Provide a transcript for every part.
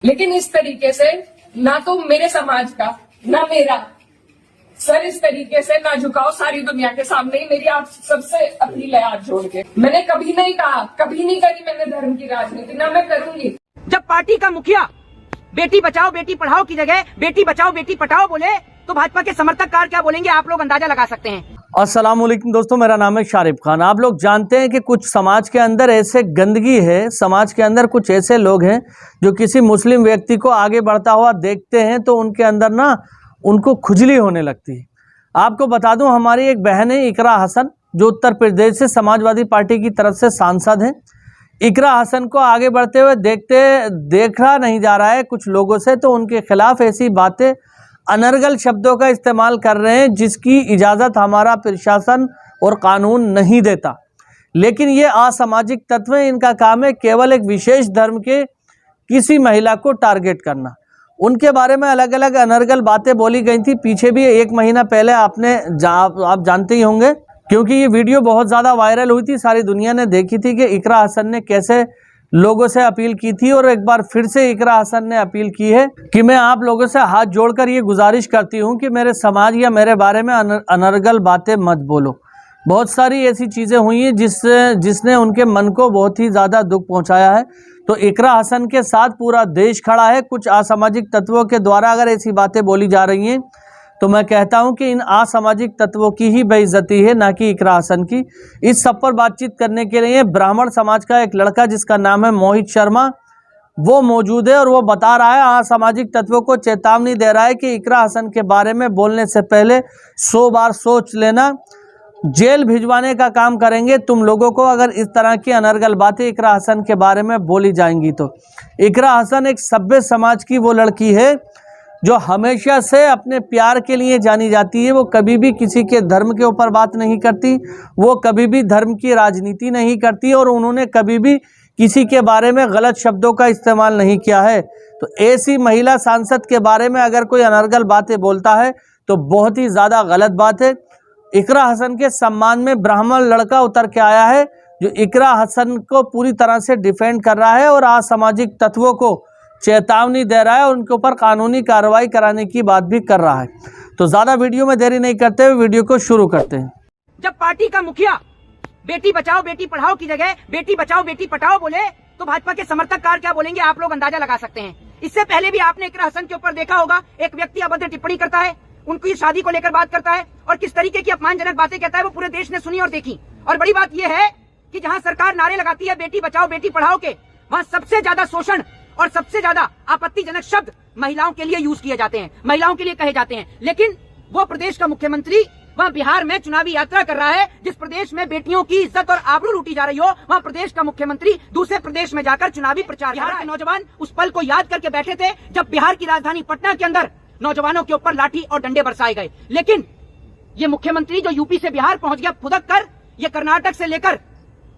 लेकिन इस तरीके से ना तो मेरे समाज का ना मेरा सर इस तरीके से ना झुकाओ सारी दुनिया के सामने ही मेरी आप सबसे अपील है हाथ जोड़ के। मैंने कभी नहीं कहा, कभी नहीं करी मैंने धर्म की राजनीति, ना मैं करूंगी। जब पार्टी का मुखिया बेटी बचाओ बेटी पढ़ाओ की जगह बेटी बचाओ बेटी पढ़ाओ बोले तो भाजपा के समर्थककार क्या बोलेंगे आप लोग अंदाजा लगा सकते हैं। अस्सलाम वालेकुम दोस्तों, मेरा नाम है शारिफ खान। आप लोग जानते हैं कि कुछ समाज के अंदर ऐसे गंदगी है, समाज के अंदर कुछ ऐसे लोग हैं जो किसी मुस्लिम व्यक्ति को आगे बढ़ता हुआ देखते हैं तो उनके अंदर ना उनको खुजली होने लगती है। आपको बता दूं, हमारी एक बहन है इकरा हसन, जो उत्तर प्रदेश से समाजवादी पार्टी की तरफ से सांसद हैं। इकरा हसन को आगे बढ़ते हुए देखा नहीं जा रहा है कुछ लोगों से, तो उनके खिलाफ ऐसी बातें, अनर्गल शब्दों का इस्तेमाल कर रहे हैं जिसकी इजाज़त हमारा प्रशासन और कानून नहीं देता। लेकिन ये असामाजिक तत्व हैं, इनका काम है केवल एक विशेष धर्म के किसी महिला को टारगेट करना। उनके बारे में अलग अलग अनर्गल बातें बोली गई थी पीछे भी, 1 महीना पहले आप जानते ही होंगे, क्योंकि ये वीडियो बहुत ज़्यादा वायरल हुई थी, सारी दुनिया ने देखी थी कि इकरा हसन ने कैसे लोगों से अपील की थी। और एक बार फिर से इकरा हसन ने अपील की है कि मैं आप लोगों से हाथ जोड़कर ये गुजारिश करती हूँ कि मेरे समाज या मेरे बारे में अनर्गल बातें मत बोलो। बहुत सारी ऐसी चीज़ें हुई हैं जिसने उनके मन को बहुत ही ज़्यादा दुख पहुँचाया है। तो इकरा हसन के साथ पूरा देश खड़ा है। कुछ असामाजिक तत्वों के द्वारा अगर ऐसी बातें बोली जा रही हैं तो मैं कहता हूं कि इन असामाजिक तत्वों की ही बेइज्जती है, ना कि इकरा हसन की। इस सब पर बातचीत करने के लिए ब्राह्मण समाज का एक लड़का जिसका नाम है मोहित शर्मा, वो मौजूद है और वो बता रहा है, असामाजिक तत्वों को चेतावनी दे रहा है कि इकरा हसन के बारे में बोलने से पहले 100 बार सोच लेना, जेल भिजवाने का काम करेंगे तुम लोगों को अगर इस तरह की अनर्गल बातें इकरा हसन के बारे में बोली जाएंगी तो। इकरा हसन एक सभ्य समाज की वो लड़की है जो हमेशा से अपने प्यार के लिए जानी जाती है। वो कभी भी किसी के धर्म के ऊपर बात नहीं करती, वो कभी भी धर्म की राजनीति नहीं करती और उन्होंने कभी भी किसी के बारे में गलत शब्दों का इस्तेमाल नहीं किया है। तो ऐसी महिला सांसद के बारे में अगर कोई अनर्गल बातें बोलता है तो बहुत ही ज़्यादा गलत बात है। इकरा हसन के सम्मान में ब्राह्मण लड़का उतर के आया है जो इकरा हसन को पूरी तरह से डिफेंड कर रहा है और असामाजिक तत्वों को चेतावनी दे रहा है और उनके ऊपर कानूनी कार्रवाई कराने की बात भी कर रहा है। तो ज्यादा वीडियो में देरी नहीं करते हुए वीडियो को शुरू करते हैं। जब पार्टी का मुखिया बेटी बचाओ बेटी पढ़ाओ की जगह बेटी बचाओ बेटी पढ़ाओ बोले तो भाजपा के समर्थककार क्या बोलेंगे आप लोग अंदाजा लगा सकते हैं। इससे पहले भी आपने इकरा हसन के ऊपर देखा होगा, एक व्यक्ति अभद्र टिप्पणी करता है, उनकी शादी को लेकर बात करता है और किस तरीके की अपमानजनक बातें कहता है वो पूरे देश ने सुनी और देखी। और बड़ी बात यह है कि जहां सरकार नारे लगाती है बेटी बचाओ बेटी पढ़ाओ के, वहां सबसे ज्यादा शोषण और सबसे ज्यादा आपत्तिजनक शब्द महिलाओं के लिए यूज किए जाते हैं, महिलाओं के लिए कहे जाते हैं। लेकिन वो प्रदेश का मुख्यमंत्री वहाँ बिहार में चुनावी यात्रा कर रहा है, जिस प्रदेश में बेटियों की इज्जत और आबरू लूटी जा रही हो, वहाँ प्रदेश का मुख्यमंत्री दूसरे प्रदेश में जाकर चुनावी प्रचार। बिहार के नौजवान उस पल को याद करके बैठे थे जब बिहार की राजधानी पटना के अंदर नौजवानों के ऊपर लाठी और डंडे बरसाए गए। लेकिन ये मुख्यमंत्री जो यूपी से बिहार पहुंच गया फुदक कर, ये कर्नाटक से लेकर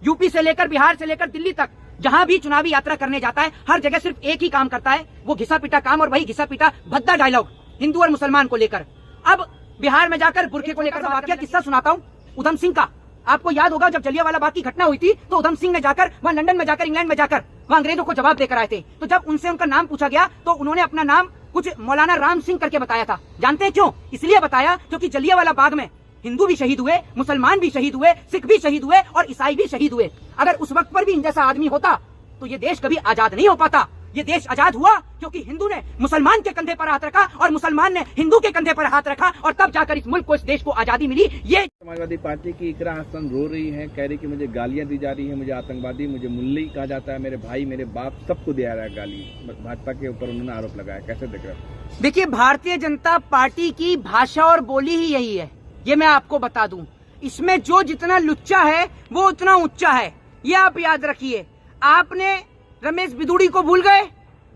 यूपी से लेकर बिहार से लेकर दिल्ली तक जहां भी चुनावी यात्रा करने जाता है, हर जगह सिर्फ एक ही काम करता है, वो घिसा पीटा काम और वही घिसा पीटा भद्दा डायलॉग हिंदू और मुसलमान को लेकर। अब बिहार में जाकर बुरखे को लेकर वाकया किस्सा सुनाता हूं उधम सिंह का। आपको याद होगा जब जलियांवाला बाग की घटना हुई थी तो उधम सिंह ने जाकर वहां लंदन में जाकर इंग्लैंड में जाकर वहां अंग्रेजों को जवाब देकर आए थे। तो जब उनसे उनका नाम पूछा गया तो उन्होंने अपना नाम कुछ मौलाना राम सिंह करके बताया था। जानते हैं क्यों? इसलिए बताया क्योंकि जलियांवाला बाग में हिंदू भी शहीद हुए, मुसलमान भी शहीद हुए, सिख भी शहीद हुए और ईसाई भी शहीद हुए। अगर उस वक्त पर भी इन जैसा आदमी होता तो ये देश कभी आजाद नहीं हो पाता। ये देश आजाद हुआ क्योंकि हिंदू ने मुसलमान के कंधे पर हाथ रखा और मुसलमान ने हिंदू के कंधे पर हाथ रखा और तब जाकर इस मुल्क को, इस देश को आजादी मिली। ये समाजवादी पार्टी की इकरा हसन रो रही है, कह रही कि मुझे गालियां दी जा रही है, मुझे आतंकवादी, मुझे मुल्ली कहा जाता है, मेरे भाई मेरे बाप सबको दिया रहा है गाली। भाजपा के ऊपर उन्होंने आरोप लगाया, कैसे देख रहे हैं? देखिए, भारतीय जनता पार्टी की भाषा और बोली ही यही है, ये मैं आपको बता दूं। इसमें जो जितना लुच्चा है वो उतना उच्चा है, ये आप याद रखिए। आपने रमेश बिदुड़ी को भूल गए?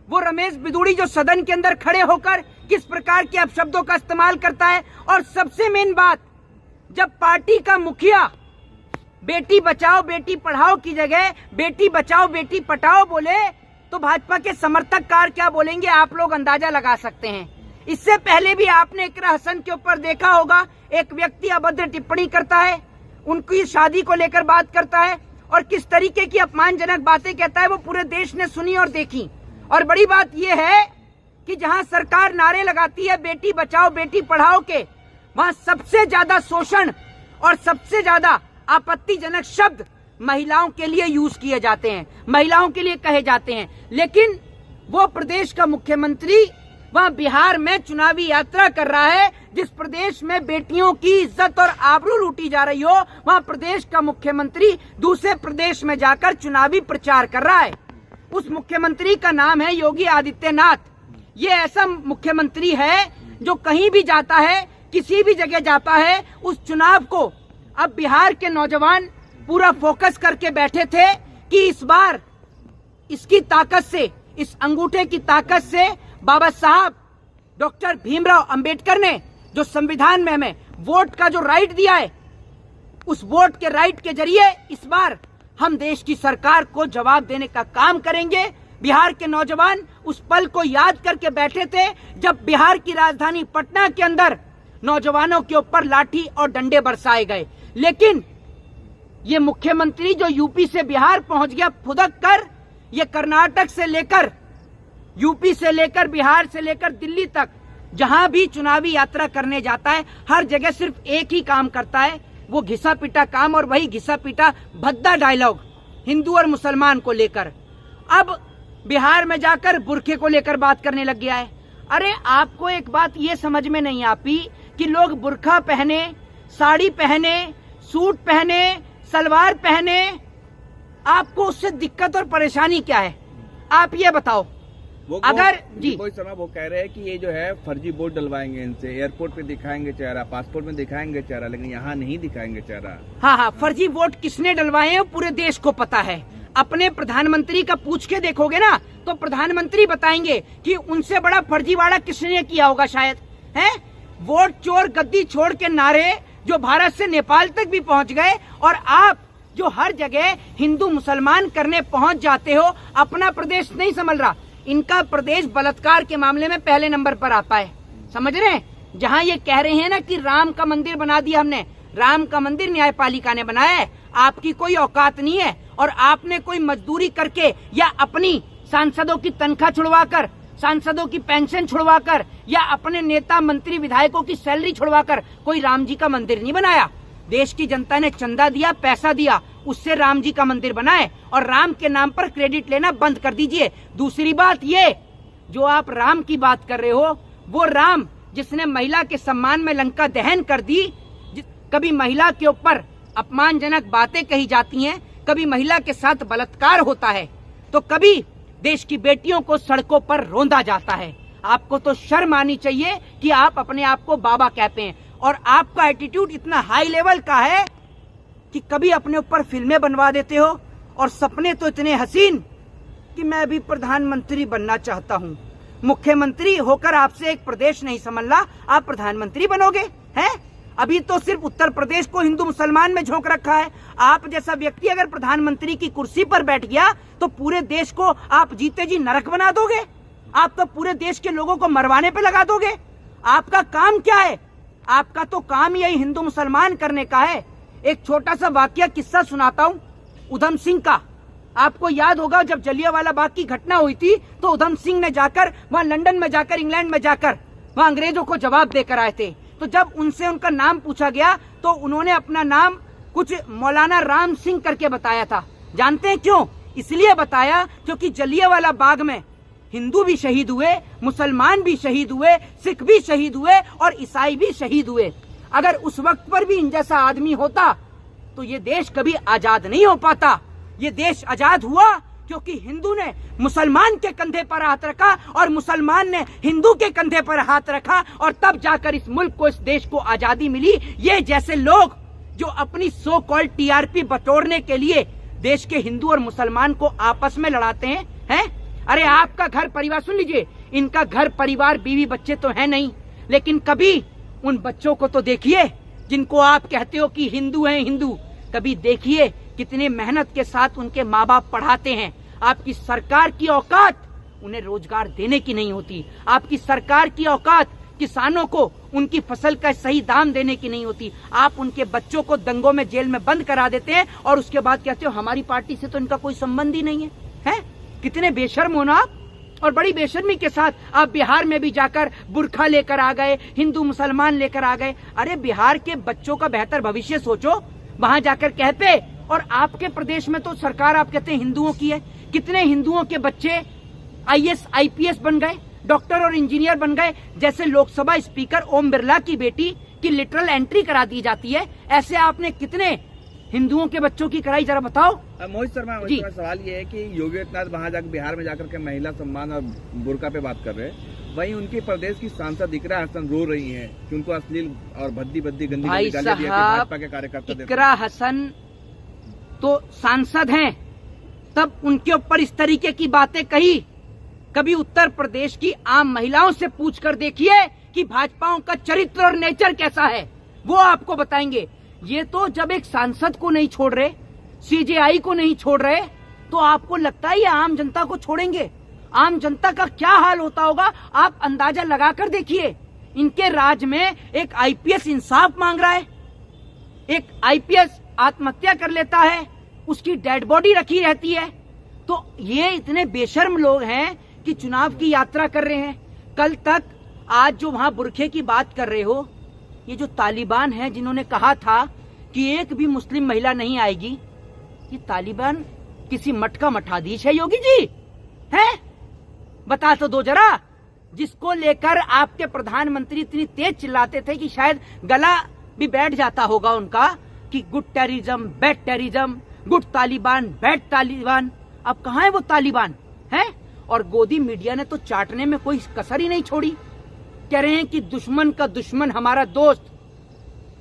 वो रमेश बिदुड़ी जो सदन के अंदर खड़े होकर किस प्रकार के अपशब्दों का इस्तेमाल करता है। और सबसे मेन बात, जब पार्टी का मुखिया बेटी बचाओ बेटी पढ़ाओ की जगह बेटी बचाओ बेटी पढ़ाओ बोले तो भाजपा के समर्थककार क्या बोलेंगे आप लोग अंदाजा लगा सकते हैं। इससे पहले भी आपने इकरा हसन के ऊपर देखा होगा, एक व्यक्ति अभद्र टिप्पणी करता है, उनकी शादी को लेकर बात करता है और किस तरीके की अपमानजनक बातें कहता है वो पूरे देश ने सुनी और देखी। और बड़ी बात यह है कि जहां सरकार नारे लगाती है बेटी बचाओ बेटी पढ़ाओ के, वहां सबसे ज्यादा शोषण और सबसे ज्यादा आपत्तिजनक शब्द महिलाओं के लिए यूज किए जाते हैं, महिलाओं के लिए कहे जाते हैं। लेकिन वो प्रदेश का मुख्यमंत्री वहां बिहार में चुनावी यात्रा कर रहा है, जिस प्रदेश में बेटियों की इज्जत और आबरू लूटी जा रही हो, वहां प्रदेश का मुख्यमंत्री दूसरे प्रदेश में जाकर चुनावी प्रचार कर रहा है। उस मुख्यमंत्री का नाम है योगी आदित्यनाथ। ये ऐसा मुख्यमंत्री है जो कहीं भी जाता है, किसी भी जगह जाता है, उस चुनाव को अब बिहार के नौजवान पूरा फोकस करके बैठे थे कि इस बार इसकी ताकत से, इस अंगूठे की ताकत से बाबा साहब डॉक्टर भीमराव अंबेडकर ने जो संविधान में हमें वोट का जो राइट दिया है, उस वोट के राइट के जरिए इस बार हम देश की सरकार को जवाब देने का काम करेंगे। बिहार के नौजवान उस पल को याद करके बैठे थे जब बिहार की राजधानी पटना के अंदर नौजवानों के ऊपर लाठी और डंडे बरसाए गए। लेकिन ये मुख्यमंत्री जो यूपी से बिहार पहुंच गया फुदक कर, ये कर्नाटक से लेकर, यूपी से लेकर, बिहार से लेकर दिल्ली तक जहां भी चुनावी यात्रा करने जाता है, हर जगह सिर्फ एक ही काम करता है, वो घिसा पीटा काम, और वही घिसा पीटा भद्दा डायलॉग हिंदू और मुसलमान को लेकर। अब बिहार में जाकर बुरखे को लेकर बात करने लग गया है। अरे आपको एक बात ये समझ में नहीं आती कि लोग बुरखा पहने, साड़ी पहने, सूट पहने, सलवार पहने, आपको उससे दिक्कत और परेशानी क्या है? आप ये बताओ। अगर जी कोई समय वो कह रहे हैं कि ये जो है फर्जी वोट डलवाएंगे इनसे, एयरपोर्ट पे दिखाएंगे चेहरा, पासपोर्ट में दिखाएंगे चेहरा, लेकिन यहाँ नहीं दिखाएंगे चेहरा। हाँ, फर्जी वोट किसने डलवाए हैं पूरे देश को पता है। अपने प्रधानमंत्री का पूछ के देखोगे ना तो प्रधानमंत्री बताएंगे कि उनसे बड़ा फर्जीवाड़ा किसने किया होगा शायद, है? वोट चोर गद्दी छोड़ के नारे जो भारत से नेपाल तक भी पहुंच गए, और आप जो हर जगह हिंदू मुसलमान करने पहुंच जाते हो, अपना प्रदेश नहीं संभल रहा। इनका प्रदेश बलात्कार के मामले में पहले नंबर पर आता है, समझ रहे हैं? जहां ये कह रहे हैं ना कि राम का मंदिर बना दिया हमने, राम का मंदिर न्यायपालिका ने बनाया है, आपकी कोई औकात नहीं है। और आपने कोई मजदूरी करके या अपनी सांसदों की तनख्वाह छुड़वाकर, सांसदों की पेंशन छुड़वाकर, या अपने नेता मंत्री विधायकों की सैलरी छुड़वाकर कोई राम जी का मंदिर नहीं बनाया। देश की जनता ने चंदा दिया, पैसा दिया, उससे राम जी का मंदिर बनाए, और राम के नाम पर क्रेडिट लेना बंद कर दीजिए। दूसरी बात ये, जो आप राम की बात कर रहे हो, वो राम जिसने महिला के सम्मान में लंका दहन कर दी। कभी महिला के ऊपर अपमानजनक बातें कही जाती हैं, कभी महिला के साथ बलात्कार होता है, तो कभी देश की बेटियों को सड़कों पर रौंदा जाता है। आपको तो शर्म आनी चाहिए कि आप अपने आप को बाबा कहते हैं, और आपका एटीट्यूड इतना हाई लेवल का है कि कभी अपने ऊपर फिल्में बनवा देते हो, और सपने तो इतने हसीन कि मैं भी प्रधानमंत्री बनना चाहता हूं। मुख्यमंत्री होकर आपसे एक प्रदेश नहीं संभला, आप प्रधानमंत्री बनोगे? हैं? अभी तो सिर्फ उत्तर प्रदेश को हिंदू मुसलमान में झोंक रखा है। आप जैसा व्यक्ति अगर प्रधानमंत्री की कुर्सी पर बैठ गया तो पूरे देश को आप जीते जी नरक बना दोगे। आप तो पूरे देश के लोगों को मरवाने पे लगा दोगे। आपका काम क्या है? आपका तो काम यही हिंदू मुसलमान करने का है। एक छोटा सा वाकया किस्सा सुनाता हूँ उधम सिंह का। आपको याद होगा जब जलियांवाला बाग की घटना हुई थी तो उधम सिंह ने जाकर वहां लंदन में जाकर, इंग्लैंड में जाकर वहां अंग्रेजों को जवाब देकर आए थे। तो जब उनसे उनका नाम पूछा गया तो उन्होंने अपना नाम कुछ मौलाना राम सिंह करके बताया था। जानते हैं क्यों? इसलिए बताया क्योंकि जलियांवाला बाग में हिंदू भी शहीद हुए, मुसलमान भी शहीद हुए, सिख भी शहीद हुए और ईसाई भी शहीद हुए। अगर उस वक्त पर भी इन जैसा आदमी होता तो ये देश कभी आजाद नहीं हो पाता। ये देश आजाद हुआ क्योंकि हिंदू ने मुसलमान के कंधे पर हाथ रखा और मुसलमान ने हिंदू के कंधे पर हाथ रखा, और तब जाकर इस मुल्क को, इस देश को आजादी मिली। ये जैसे लोग जो अपनी सो कॉल्ड टीआरपी बटोरने के लिए देश के हिंदू और मुसलमान को आपस में लड़ाते हैं? अरे आपका घर परिवार, सुन लीजिए, इनका घर परिवार, बीवी बच्चे तो है नहीं, लेकिन कभी उन बच्चों को तो देखिए जिनको आप कहते हो कि हिंदू हैं हिंदू। कभी देखिए कितने मेहनत के साथ उनके माँ बाप पढ़ाते हैं। आपकी सरकार की औकात उन्हें रोजगार देने की नहीं होती। आपकी सरकार की औकात किसानों को उनकी फसल का सही दाम देने की नहीं होती। आप उनके बच्चों को दंगों में जेल में बंद करा देते हैं और उसके बाद कहते हो हमारी पार्टी से तो इनका कोई संबंध ही नहीं है। कितने बेशर्म हो ना आप। और बड़ी बेशर्मी के साथ आप बिहार में भी जाकर बुर्खा लेकर आ गए, हिंदू मुसलमान लेकर आ गए। अरे बिहार के बच्चों का बेहतर भविष्य सोचो, वहां जाकर कहते। और आपके प्रदेश में तो सरकार आप कहते हैं हिंदुओं की है। कितने हिंदुओं के बच्चे IAS IPS बन गए, डॉक्टर और इंजीनियर बन गए। जैसे लोकसभा स्पीकर ओम बिरला की बेटी की लिटरल एंट्री करा दी जाती है, ऐसे आपने कितने हिंदुओं के बच्चों की कराई, जरा बताओ। मोहित शर्मा सवाल ये है कि योगी आदित्यनाथ वहां जाकर बिहार में जाकर के महिला सम्मान और बुर्का पे बात कर रहे हैं, वहीं उनकी प्रदेश की सांसद इकरा हसन रो रही हैं कि उनको अश्लील और भद्दी गंदी भाई गालियां दिया कि भाजपा के कार्यकर्ता देते हैं। इकरा हसन तो सांसद हैं, तब उनके ऊपर इस तरीके की बातें कही। कभी उत्तर प्रदेश की आम महिलाओं से पूछकर देखिए कि भाजपाओं का चरित्र और नेचर कैसा है, वो आपको बताएंगे। ये तो जब एक सांसद को नहीं छोड़ रहे, CJI को नहीं छोड़ रहे, तो आपको लगता है ये आम जनता को छोड़ेंगे? आम जनता का क्या हाल होता होगा आप अंदाजा लगाकर देखिए। इनके राज में एक IPS इंसाफ मांग रहा है, एक IPS आत्महत्या कर लेता है, उसकी डेड बॉडी रखी रहती है। तो ये इतने बेशर्म लोग हैं कि चुनाव की यात्रा कर रहे हैं। कल तक, आज जो वहां बुरखे की बात कर रहे हो, ये जो तालिबान है जिन्होंने कहा था कि एक भी मुस्लिम महिला नहीं आएगी, ये तालिबान किसी मठ का मठाधीश है योगी जी? है? बता तो दो जरा। जिसको लेकर आपके प्रधानमंत्री इतनी तेज चिल्लाते थे कि शायद गला भी बैठ जाता होगा उनका कि good terrorism, bad terrorism, good Taliban, bad Taliban. अब कहाँ है वो तालिबान? है? और गोदी मीडिया ने तो चाटने में कोई कसर ही नहीं छोड़ी। कह रहे हैं कि दुश्मन का दुश्मन हमारा दोस्त।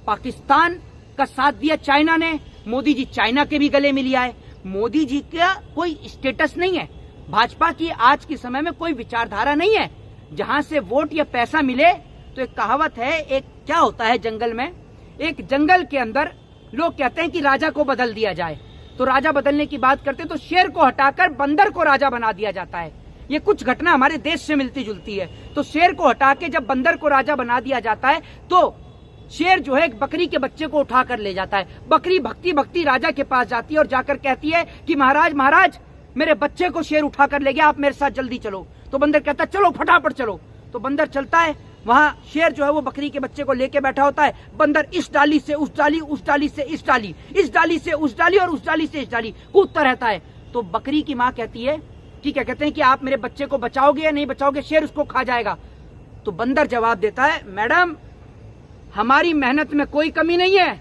पाकिस्तान का साथ दिया चाइना ने, मोदी जी चाइना के भी गले मिल आए। मोदी जी का कोई स्टेटस नहीं है, भाजपा की आज के समय में कोई विचारधारा नहीं है। जहां से वोट या पैसा मिले, तो एक कहावत है, एक क्या होता है जंगल में, एक जंगल के अंदर लोग कहते हैं कि राजा को बदल दिया जाए, तो राजा बदलने की बात करते तो शेर को हटाकर बंदर को राजा बना दिया जाता है। ये कुछ घटना हमारे देश से मिलती जुलती है। तो शेर को हटा के जब बंदर को राजा बना दिया जाता है, तो शेर जो है एक बकरी के बच्चे को उठाकर ले जाता है। बकरी भक्ति भक्ति राजा के पास जाती है और जाकर कहती है कि महाराज महाराज, मेरे बच्चे को शेर उठाकर ले गया, आप मेरे साथ जल्दी चलो। तो बंदर कहता है चलो फटाफट चलो। तो बंदर चलता है, वहां शेर जो है वो बकरी के बच्चे को लेके बैठा होता है। बंदर इस डाली से उस डाली, उस डाली से इस डाली, इस डाली से उस डाली और उस डाली से इस डाली कूदता रहता है। तो बकरी की माँ कहती है कि क्या कहते हैं कि आप मेरे बच्चे को बचाओगे या नहीं बचाओगे, शेर उसको खा जाएगा। तो बंदर जवाब देता है, मैडम हमारी मेहनत में कोई कमी नहीं है,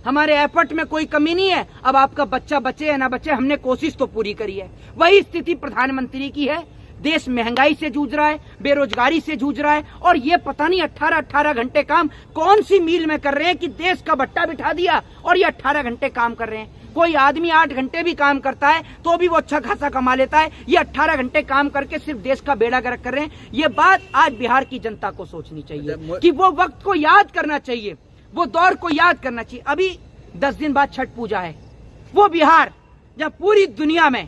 हमारे एफर्ट में कोई कमी नहीं है। अब आपका बच्चा बचे या ना बचे, हमने कोशिश तो पूरी करी है। वही स्थिति प्रधानमंत्री की है। देश महंगाई से जूझ रहा है, बेरोजगारी से जूझ रहा है, और ये पता नहीं 18-18 घंटे काम कौन सी मील में कर रहे हैं कि देश का भट्टा बिठा दिया और ये 18 घंटे काम कर रहे हैं। कोई आदमी 8 घंटे भी काम करता है तो भी वो अच्छा खासा कमा लेता है, ये 18 घंटे काम करके सिर्फ देश का बेड़ा गर्क कर रहे हैं। ये बात आज बिहार की जनता को सोचनी चाहिए कि वो वक्त को याद करना चाहिए, वो दौर को याद करना चाहिए। अभी 10 दिन बाद छठ पूजा है, वो बिहार जहाँ पूरी दुनिया में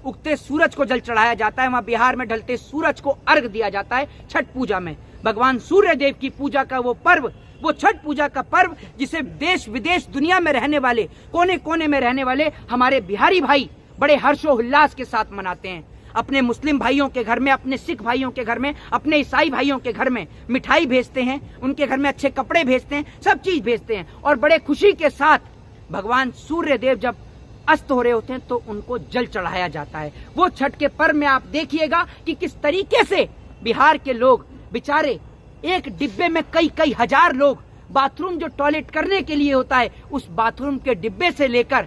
उगते सूरज को जल चढ़ाया जाता है, वहाँ बिहार में ढलते सूरज को अर्घ दिया जाता है छठ पूजा में। भगवान सूर्य देव की पूजा का वो पर्व, वो छठ पूजा का पर्व, जिसे देश विदेश दुनिया में रहने वाले, कोने कोने में रहने वाले हमारे बिहारी भाई बड़े हर्षोल्लास के साथ मनाते हैं। अपने मुस्लिम भाइयों के घर में, अपने सिख भाइयों के घर में, अपने ईसाई भाइयों के घर में मिठाई भेजते हैं, उनके घर में अच्छे कपड़े भेजते हैं, सब चीज भेजते हैं, और बड़े खुशी के साथ भगवान सूर्य देव जब अस्त हो रहे होते हैं तो उनको जल चढ़ाया जाता है। वो छठ के पर्व में आप देखिएगा कि किस तरीके से बिहार के लोग बेचारे एक डिब्बे में कई कई हजार लोग, बाथरूम जो टॉयलेट करने के लिए होता है, उस बाथरूम के डिब्बे से लेकर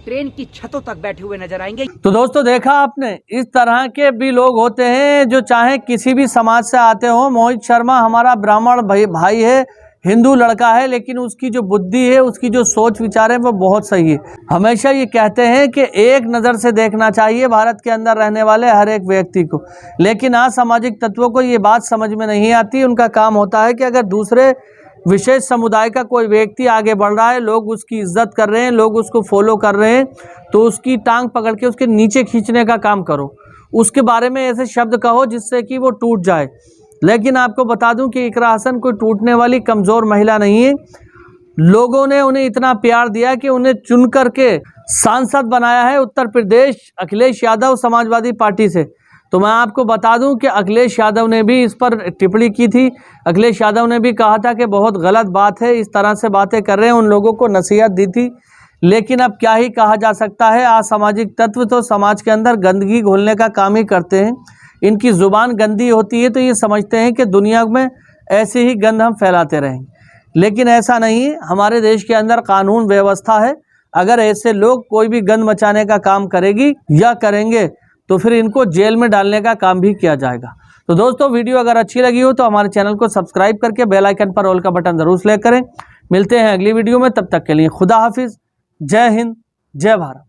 ट्रेन की छतों तक बैठे हुए नजर आएंगे। तो दोस्तों देखा आपने, इस तरह के भी लोग होते हैं जो चाहे किसी भी समाज से आते हो। मोहित शर्मा हमारा ब्राह्मण भाई है, हिंदू लड़का है, लेकिन उसकी जो बुद्धि है, उसकी जो सोच विचार है वो बहुत सही है। हमेशा ये कहते हैं कि एक नज़र से देखना चाहिए भारत के अंदर रहने वाले हर एक व्यक्ति को, लेकिन असामाजिक तत्वों को ये बात समझ में नहीं आती। उनका काम होता है कि अगर दूसरे विशेष समुदाय का कोई व्यक्ति आगे बढ़ रहा है, लोग उसकी इज्जत कर रहे हैं, लोग उसको फॉलो कर रहे हैं, तो उसकी टांग पकड़ के उसके नीचे खींचने का काम करो, उसके बारे में ऐसे शब्द कहो जिससे कि वो टूट जाए। लेकिन आपको बता दूं कि इकरा हसन कोई टूटने वाली कमज़ोर महिला नहीं है। लोगों ने उन्हें इतना प्यार दिया कि उन्हें चुन करके सांसद बनाया है उत्तर प्रदेश अखिलेश यादव समाजवादी पार्टी से। तो मैं आपको बता दूं कि अखिलेश यादव ने भी इस पर टिप्पणी की थी। अखिलेश यादव ने भी कहा था कि बहुत गलत बात है, इस तरह से बातें कर रहे हैं, उन लोगों को नसीहत दी थी। लेकिन अब क्या ही कहा जा सकता है, असामाजिक तत्व तो समाज के अंदर गंदगी घोलने का काम ही करते हैं। इनकी जुबान गंदी होती है तो ये समझते हैं कि दुनिया में ऐसे ही गंद हम फैलाते रहेंगे, लेकिन ऐसा नहीं है। हमारे देश के अंदर कानून व्यवस्था है, अगर ऐसे लोग कोई भी गंद मचाने का काम करेगी या करेंगे तो फिर इनको जेल में डालने का काम भी किया जाएगा। तो दोस्तों, वीडियो अगर अच्छी लगी हो तो हमारे चैनल को सब्सक्राइब करके बेल आइकन पर ऑल का बटन जरूर सेलेक्ट करें। मिलते हैं अगली वीडियो में, तब तक के लिए खुदा हाफिज, जय हिंद, जय भारत।